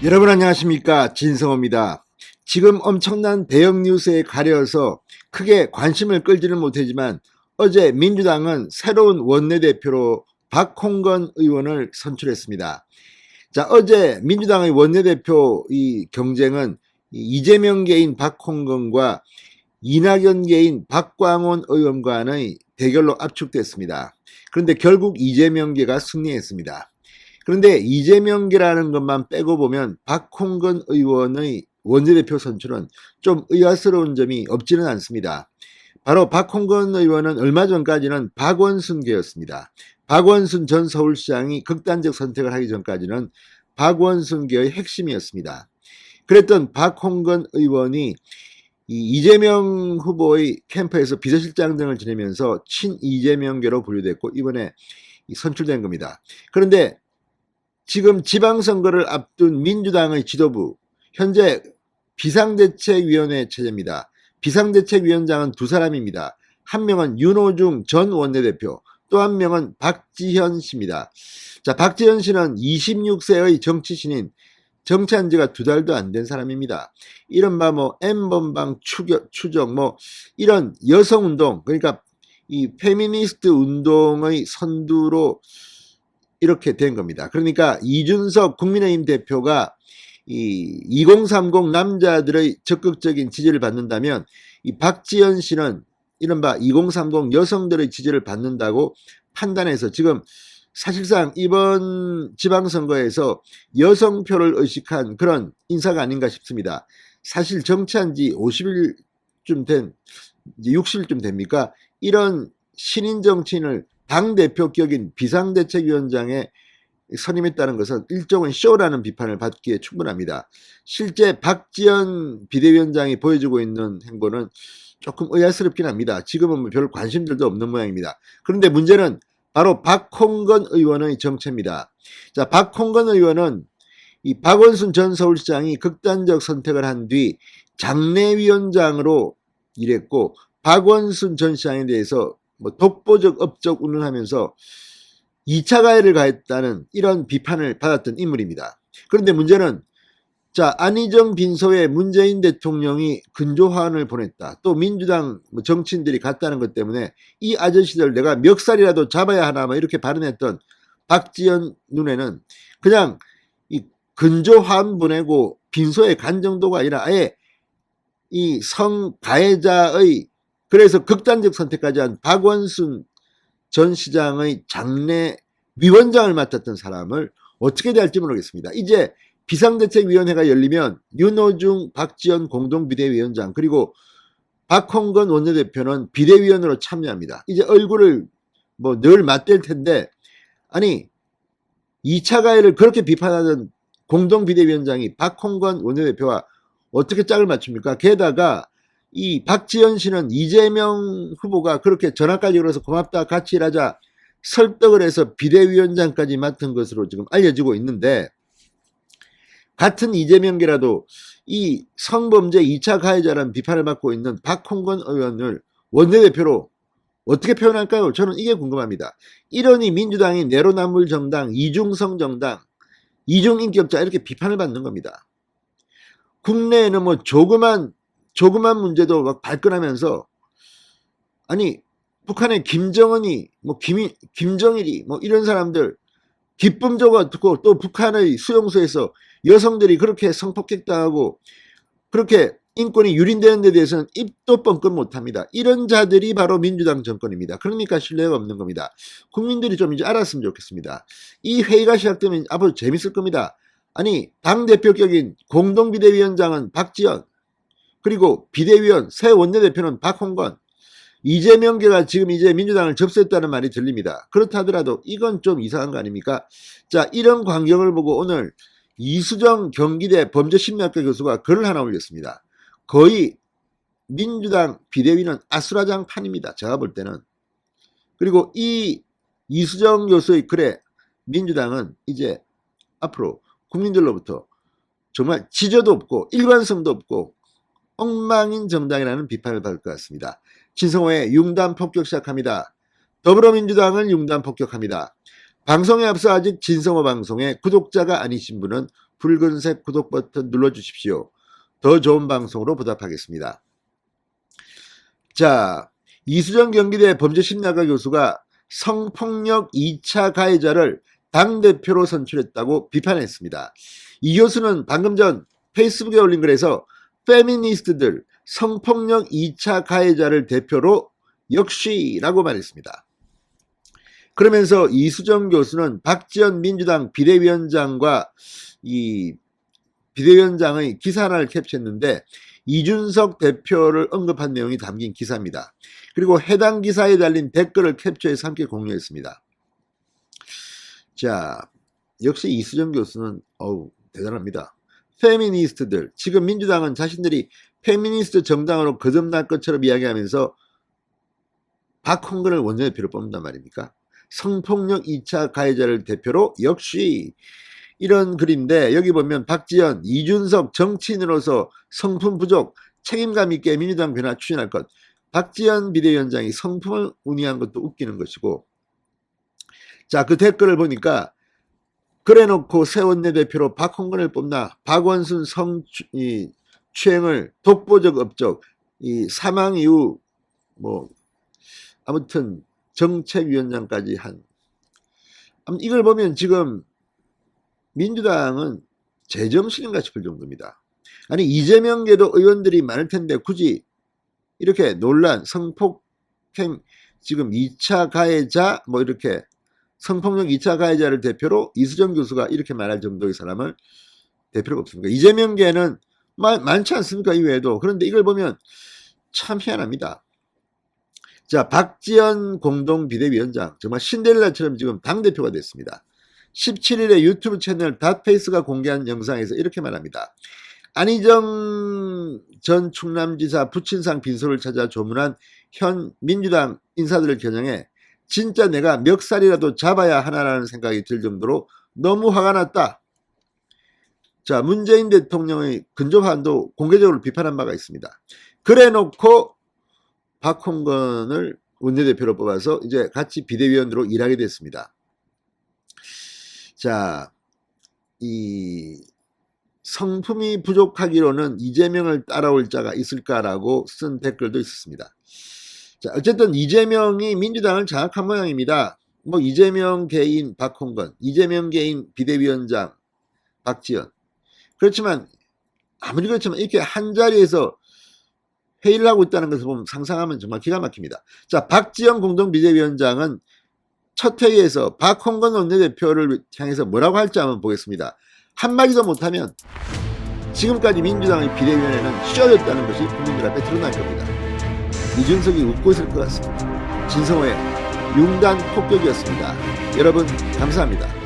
여러분 안녕하십니까, 진성호입니다. 지금 엄청난 대형 뉴스에 가려서 크게 관심을 끌지는 못하지만 어제 민주당은 새로운 원내대표로 박홍건 의원을 선출했습니다. 자, 어제 민주당의 원내대표 이 경쟁은 이재명계인 박홍건과 이낙연계인 박광원 의원 간의 대결로 압축됐습니다. 그런데 결국 이재명계가 승리했습니다. 그런데 이재명계라는 것만 빼고 보면 박홍건 의원의 원내대표 선출은 좀 의아스러운 점이 없지는 않습니다. 바로 박홍건 의원은 얼마 전까지는 박원순계였습니다. 박원순 전 서울시장이 극단적 선택을 하기 전까지는 박원순계의 핵심이었습니다. 그랬던 박홍건 의원이 이재명 후보의 캠프에서 비서실장 등을 지내면서 친이재명계로 분류됐고 이번에 선출된 겁니다. 그런데 지금 지방선거를 앞둔 민주당의 지도부, 현재 비상대책위원회 체제입니다. 비상대책위원장은 두 사람입니다. 한 명은 윤호중 전 원내대표, 또 한 명은 박지현 씨입니다. 자, 박지현 씨는 26세의 정치신인, 정치한 지가 2달도 안 된 사람입니다. 이른바 N번방 추적, 이런 여성운동, 그러니까 이 페미니스트 운동의 선두로 이렇게 된 겁니다. 그러니까 이준석 국민의힘 대표가 이 2030 남자들의 적극적인 지지를 받는다면 이 박지현 씨는 이른바 2030 여성들의 지지를 받는다고 판단해서 지금 사실상 이번 지방선거에서 여성표를 의식한 그런 인사가 아닌가 싶습니다. 사실 정치한 지 50일쯤 된, 이제 60일쯤 됩니까? 이런 신인 정치인을 당대표격인 비상대책위원장에 선임했다는 것은 일종의 쇼라는 비판을 받기에 충분합니다. 실제 박지원 비대위원장이 보여주고 있는 행보는 조금 의아스럽긴 합니다. 지금은 별 관심들도 없는 모양입니다. 그런데 문제는 바로 박홍건 의원의 정체입니다. 자, 박홍건 의원은 이 박원순 전 서울시장이 극단적 선택을 한 뒤 장례위원장으로 일했고 박원순 전 시장에 대해서 독보적 업적 운운하면서 2차 가해를 가했다는 이런 비판을 받았던 인물입니다. 그런데 문제는 자, 안희정 빈소에 문재인 대통령이 근조화환을 보냈다. 또 민주당 정치인들이 갔다는 것 때문에 이 아저씨들 내가 멱살이라도 잡아야 하나 이렇게 발언했던 박지원 눈에는 그냥 이 근조화환 보내고 빈소에 간 정도가 아니라 아예 이 성가해자의, 그래서 극단적 선택까지 한 박원순 전 시장의 장례 위원장을 맡았던 사람을 어떻게 대할지 모르겠습니다. 이제 비상대책위원회가 열리면 윤호중, 박지원 공동비대위원장 그리고 박홍건 원내대표는 비대위원으로 참여합니다. 이제 얼굴을 늘 맞댈 텐데, 아니 2차 가해를 그렇게 비판하던 공동비대위원장이 박홍건 원내대표와 어떻게 짝을 맞춥니까? 게다가 이 박지현 씨는 이재명 후보가 그렇게 전화까지 걸어서 고맙다 같이 일하자 설득을 해서 비대위원장까지 맡은 것으로 지금 알려지고 있는데, 같은 이재명계라도 이 성범죄 2차 가해자라는 비판을 받고 있는 박홍건 의원을 원내대표로 어떻게 표현할까요? 저는 이게 궁금합니다. 이러니 민주당이 내로남불 정당, 이중성 정당, 이중인격자 이렇게 비판을 받는 겁니다. 국내에는 조그만 문제도 막 발끈하면서, 아니 북한의 김정은이 김정일이 이런 사람들 기쁨조가 듣고, 또 북한의 수용소에서 여성들이 그렇게 성폭행당하고 그렇게 인권이 유린되는 데 대해서는 입도 뻥끗 못합니다. 이런 자들이 바로 민주당 정권입니다. 그러니까 신뢰가 없는 겁니다. 국민들이 좀 이제 알았으면 좋겠습니다. 이 회의가 시작되면 앞으로 재밌을 겁니다. 아니 당대표격인 공동비대위원장은 박지원, 그리고 비대위원 새 원내대표는 박홍건, 이재명계가 지금 이제 민주당을 접수했다는 말이 들립니다. 그렇다 하더라도 이건 좀 이상한 거 아닙니까? 자, 이런 광경을 보고 오늘 이수정 경기대 범죄심리학과 교수가 글을 하나 올렸습니다. 거의 민주당 비대위는 아수라장판입니다. 제가 볼 때는. 그리고 이 이수정 교수의 글에 민주당은 이제 앞으로 국민들로부터 정말 지저도 없고 일관성도 없고 엉망인 정당이라는 비판을 받을 것 같습니다. 진성호의 융단 폭격 시작합니다. 더불어민주당은 융단 폭격합니다. 방송에 앞서 아직 진성호 방송에 구독자가 아니신 분은 붉은색 구독 버튼 눌러주십시오. 더 좋은 방송으로 보답하겠습니다. 자, 이수정 경기대 범죄심리학과 교수가 성폭력 2차 가해자를 당대표로 선출했다고 비판했습니다. 이 교수는 방금 전 페이스북에 올린 글에서 페미니스트들 성폭력 2차 가해자를 대표로 역시라고 말했습니다. 그러면서 이수정 교수는 박지원 민주당 비대위원장과 이 비대위원장의 기사 하나를 캡처했는데 이준석 대표를 언급한 내용이 담긴 기사입니다. 그리고 해당 기사에 달린 댓글을 캡처해서 함께 공유했습니다. 자, 역시 이수정 교수는 대단합니다. 페미니스트들, 지금 민주당은 자신들이 페미니스트 정당으로 거듭날 것처럼 이야기하면서 박홍근을 원내대표로 뽑는단 말입니까? 성폭력 2차 가해자를 대표로 역시 이런 글인데 여기 보면 박지원, 이준석 정치인으로서 성품 부족, 책임감 있게 민주당 변화 추진할 것. 박지원 비대위원장이 성품을 운운한 것도 웃기는 것이고, 자, 그 댓글을 보니까 그래놓고 새 원내대표로 박홍근을 뽑나, 박원순 성추행을 독보적 업적, 이 사망 이후 아무튼 정책위원장까지 한, 이걸 보면 지금 민주당은 제정신인가 싶을 정도입니다. 아니, 이재명계도 의원들이 많을 텐데 굳이 이렇게 논란, 성폭행 지금 2차 가해자 이렇게 성폭력 2차 가해자를 대표로 이수정 교수가 이렇게 말할 정도의 사람을 대표가 없습니까? 이재명계는 많지 않습니까? 이외에도. 그런데 이걸 보면 참 희한합니다. 자, 박지원 공동비대위원장 정말 신데렐라처럼 지금 당대표가 됐습니다. 17일에 유튜브 채널 닷페이스가 공개한 영상에서 이렇게 말합니다. 안희정 전 충남지사 부친상 빈소를 찾아 조문한 현 민주당 인사들을 겨냥해 진짜 내가 멱살이라도 잡아야 하나라는 생각이 들 정도로 너무 화가 났다. 자, 문재인 대통령의 근접한도 공개적으로 비판한 바가 있습니다. 그래놓고 박홍근을 원내대표로 뽑아서 이제 같이 비대위원으로 일하게 됐습니다. 자, 이 성품이 부족하기로는 이재명을 따라올 자가 있을까라고 쓴 댓글도 있었습니다. 자, 어쨌든 이재명이 민주당을 장악한 모양입니다. 이재명 개인 박홍근, 이재명 개인 비대위원장 박지원. 그렇지만 아무리 그렇지만 이렇게 한 자리에서 회의를 하고 있다는 것을 보면 상상하면 정말 기가 막힙니다. 자, 박지원 공동비대위원장은 첫 회의에서 박홍근 원내대표를 향해서 뭐라고 할지 한번 보겠습니다. 한마디도 못하면 지금까지 민주당의 비대위원회는 휘저렸다는 것이 국민들 앞에 드러날 겁니다. 이준석이 웃고 있을 것 같습니다. 진성호의 융단 폭격이었습니다. 여러분 감사합니다.